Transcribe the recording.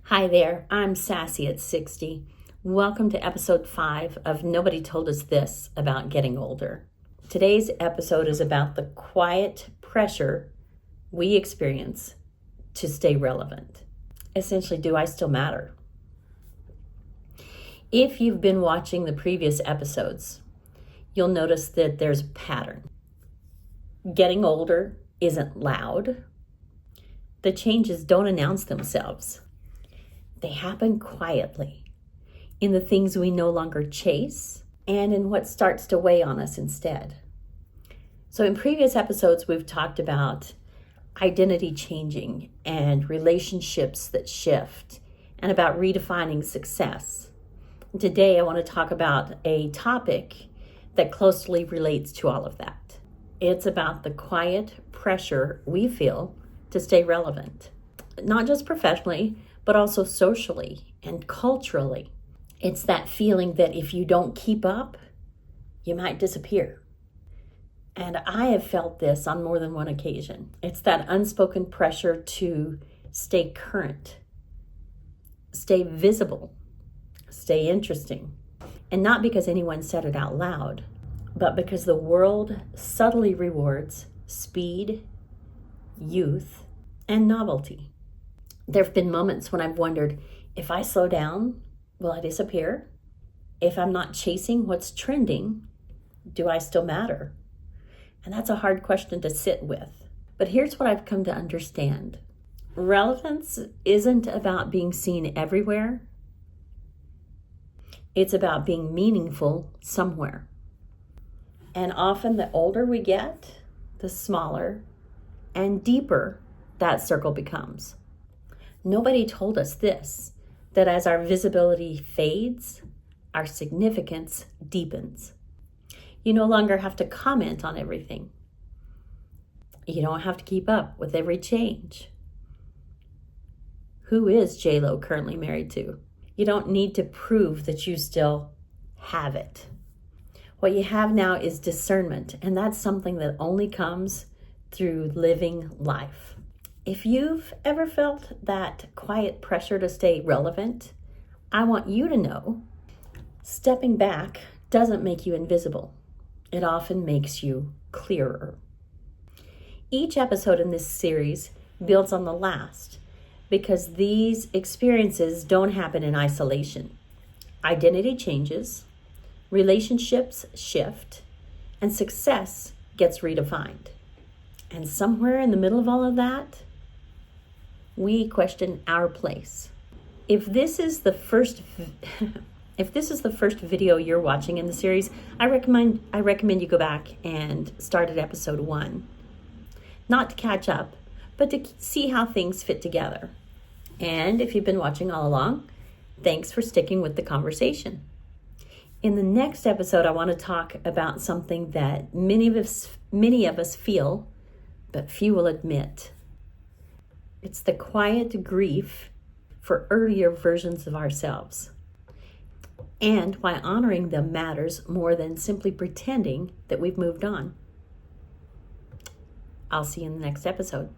Hi there, I'm Sassy at 60. Welcome to episode 5 of Nobody Told Us This About Getting Older. Today's episode is about the quiet pressure we experience to stay relevant. Essentially, do I still matter? If you've been watching the previous episodes, you'll notice that there's a pattern. Getting older isn't loud. The changes don't announce themselves. They happen quietly in the things we no longer chase and in what starts to weigh on us instead. So in previous episodes, we've talked about identity changing and relationships that shift and about redefining success. Today, I want to talk about a topic that closely relates to all of that. It's about the quiet pressure we feel to stay relevant, not just professionally, but also socially and culturally. It's that feeling that if you don't keep up, you might disappear. And I have felt this on more than one occasion. It's that unspoken pressure to stay current, stay visible, stay interesting. And not because anyone said it out loud, but because the world subtly rewards speed, youth, and novelty. There have been moments when I've wondered, if I slow down, will I disappear? If I'm not chasing what's trending, do I still matter? And that's a hard question to sit with. But here's what I've come to understand. Relevance isn't about being seen everywhere. It's about being meaningful somewhere. And often the older we get, the smaller and deeper that circle becomes. Nobody told us this, that as our visibility fades, our significance deepens. You no longer have to comment on everything. You don't have to keep up with every change. Who is J-Lo currently married to? You don't need to prove that you still have it. What you have now is discernment, and that's something that only comes through living life. If you've ever felt that quiet pressure to stay relevant, I want you to know, stepping back doesn't make you invisible. It often makes you clearer. Each episode in this series builds on the last because these experiences don't happen in isolation. Identity changes, relationships shift, and success gets redefined. And somewhere in the middle of all of that, we question our place. If this is the first video you're watching in the series, I recommend you go back and start at episode 1. Not to catch up, but to see how things fit together. And if you've been watching all along, thanks for sticking with the conversation. In the next episode, I want to talk about something that many of us feel, but few will admit. It's the quiet grief for earlier versions of ourselves, and why honoring them matters more than simply pretending that we've moved on. I'll see you in the next episode.